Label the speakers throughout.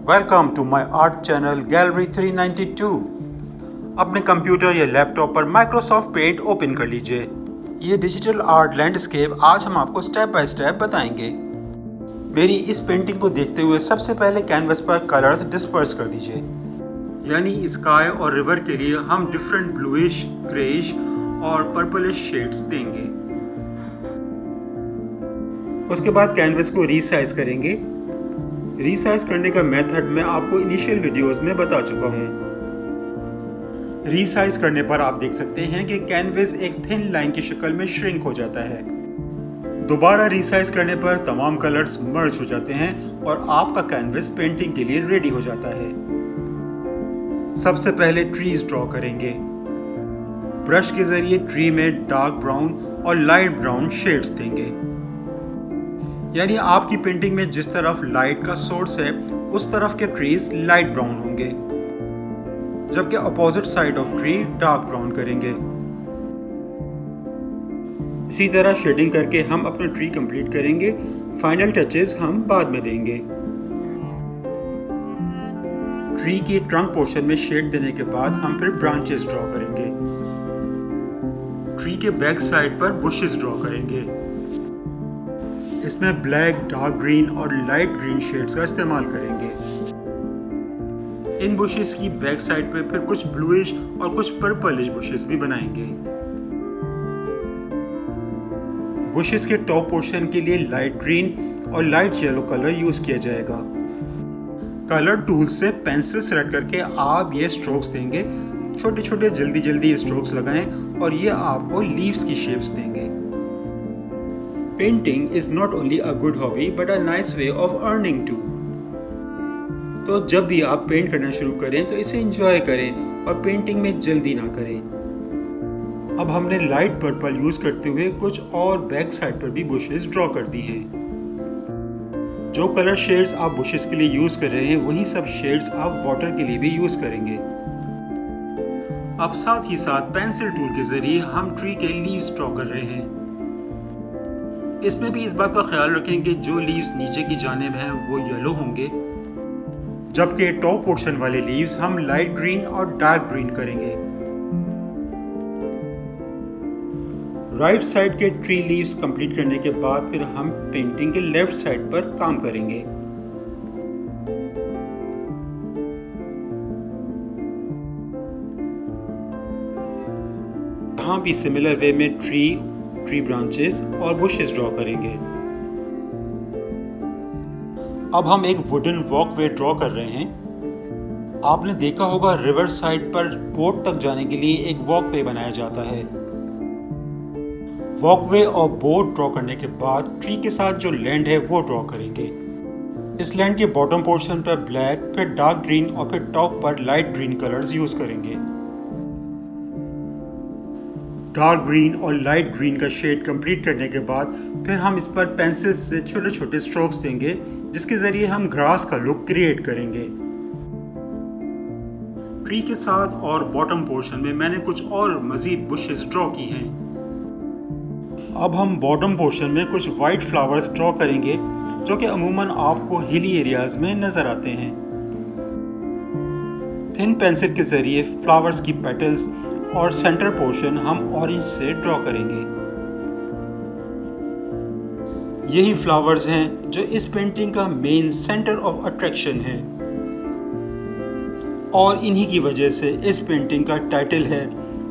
Speaker 1: Welcome to my art channel gallery 392। अपने computer या laptop पर माइक्रोसॉफ्ट पेंट ओपन कर लीजिए। ये डिजिटल आर्ट लैंडस्केप आज हम आपको स्टेप बाय स्टेप बताएंगे। मेरी इस पेंटिंग को देखते हुए सबसे पहले कैनवस पर कलर्स डिस्पर्स कर दीजिए। यानी स्काई और रिवर के लिए हम डिफरेंट ब्लूइश, ग्रेइश और पर्पलिश शेड्स देंगे। उसके बाद कैनवस को रीसाइज करेंगे। रीसाइज करने का मेथड मैं आपको इनिशियल वीडियोस में बता चुका हूँ। रीसाइज करने पर आप देख सकते हैं कि कैनवस एक थिन लाइन की शक्ल में श्रिंक हो जाता है। दोबारा रीसाइज करने पर तमाम कलर्स मर्ज हो जाते हैं और आपका कैनवस पेंटिंग के लिए रेडी हो जाता है। सबसे पहले ट्रीज ड्रॉ करेंगे। ब्रश के जरिए ट्री में डार्क ब्राउन और लाइट ब्राउन शेड्स देंगे। यानी आपकी पेंटिंग में जिस तरफ लाइट का सोर्स है उस तरफ के ट्रीज लाइट ब्राउन होंगे, जबकि opposite side of tree dark brown करेंगे। इसी तरह शेडिंग करके हम अपना ट्री कंप्लीट करेंगे। फाइनल टचेस हम बाद में देंगे। ट्री के ट्रंक पोर्शन में शेड देने के बाद हम फिर ब्रांचेस ड्रॉ करेंगे। ट्री के बैक साइड पर बुशेस ड्रॉ करेंगे। इसमें ब्लैक, डार्क ग्रीन और लाइट ग्रीन शेड्स का इस्तेमाल करेंगे। इन बुशेस की बैक साइड पे फिर कुछ ब्लूइश और कुछ पर्पलिश बुशेस भी बनाएंगे। बुशेस के टॉप पोर्शन के लिए लाइट ग्रीन और लाइट येलो कलर यूज किया जाएगा। कलर टूल से पेंसिल सेलेक्ट करके आप ये स्ट्रोक्स देंगे। छोटे छोटे जल्दी स्ट्रोक्स लगाएं और ये आपको लीव्स की शेप्स देंगे। Painting is not only a good hobby but a nice way of earning too. तो जब भी आप पेंट करना शुरू करें तो इसे एंजॉय करें और पेंटिंग में जल्दी ना करें। अब हमने लाइट पर्पल यूज करते हुए कुछ और बैक साइड पर भी बुशेस ड्रॉ कर दी हैं। जो कलर शेड्स आप बुशेस के लिए यूज कर रहे हैं वही सब शेड्स आप वाटर के लिए भी यूज करेंगे। अब साथ ही साथ पेंसिल टूल के जरिए हम ट्री के लीव्स ड्रॉ कर रहे हैं। इसमें भी इस बात का ख्याल रखें कि जो लीव्स नीचे की जानिब हैं वो येलो होंगे, जबकि टॉप पोर्शन वाले लीव्स हम लाइट ग्रीन और डार्क ग्रीन करेंगे। राइट साइड के ट्री लीव्स कंप्लीट करने के बाद फिर हम पेंटिंग के लेफ्ट साइड पर काम करेंगे। यहाँ भी सिमिलर वे में ट्री ब्रांचेस और बुशेस ड्रॉ करेंगे। अब हम एक वुडन वॉकवे ड्रॉ कर रहे हैं। आपने देखा होगा रिवर साइड पर बोट तक जाने के लिए एक वॉकवे बनाया जाता है। वॉकवे और बोट ड्रॉ करने के बाद ट्री के साथ जो लैंड है वो ड्रॉ करेंगे। इस लैंड के बॉटम पोर्शन पर ब्लैक, फिर डार्क ग्रीन और फिर टॉप पर लाइट ग्रीन कलर्स यूज करेंगे। डार्क ग्रीन और लाइट ग्रीन का शेड कंप्लीट करने के बाद फिर हम इस पर पेंसिल से छोटे छोटे स्ट्रोक्स देंगे, जिसके जरिए हम ग्रास का लुक क्रिएट करेंगे। ट्री के साथ और बॉटम पोर्शन में मैंने कुछ और मजीद बुशेस ड्रॉ की हैं। अब हम बॉटम पोर्शन में कुछ वाइट फ्लावर्स ड्रॉ करेंगे, जो कि अमूमन आपको हिली एरियाज में नजर आते हैं। थिन पेंसिल के जरिए फ्लावर्स की पेटल्स और सेंटर पोर्शन हम ऑरेंज से ड्रॉ करेंगे। यही फ्लावर्स हैं जो इस पेंटिंग का मेन सेंटर ऑफ अट्रैक्शन है और इन्हीं की वजह से इस पेंटिंग का टाइटल है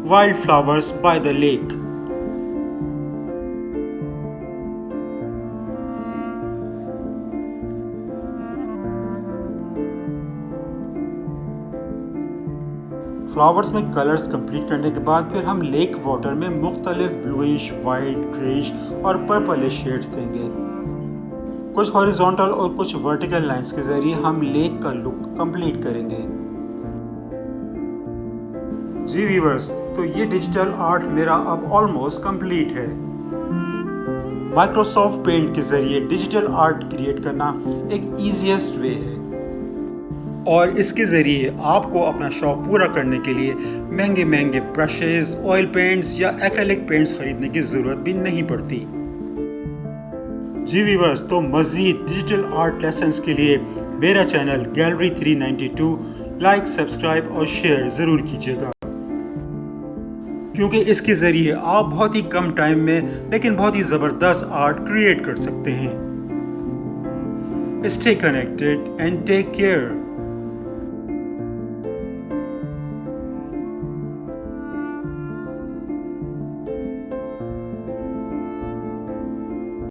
Speaker 1: wild flowers by the lake. Flowers में कलर्स कंप्लीट करने के बाद फिर हम लेक वाटर में मुख्तलिफ ब्लूइश, वाइट, ग्रेइश और पर्पलिश शेड्स देंगे। कुछ हॉरिजॉन्टल और कुछ वर्टिकल लाइंस के जरिए हम लेक का लुक कंप्लीट करेंगे। जी व्यूअर्स, तो ये डिजिटल आर्ट मेरा अब ऑलमोस्ट कंप्लीट है। माइक्रोसॉफ्ट पेंट के जरिए डिजिटल आर्ट क्रिएट करना एक ईजीएस्ट वे है और इसके ज़रिए आपको अपना शौक पूरा करने के लिए महंगे ब्रशेस, ऑयल पेंट्स या एक्रेलिक पेंट्स खरीदने की ज़रूरत भी नहीं पड़ती। जी व्यूअर्स, तो मज़ीद डिजिटल आर्ट लेसन्स के लिए मेरा चैनल गैलरी 392 लाइक, सब्सक्राइब और शेयर ज़रूर कीजिएगा, क्योंकि इसके ज़रिए आप बहुत ही कम टाइम में लेकिन बहुत ही ज़बरदस्त आर्ट क्रिएट कर सकते हैं। Stay connected and take care.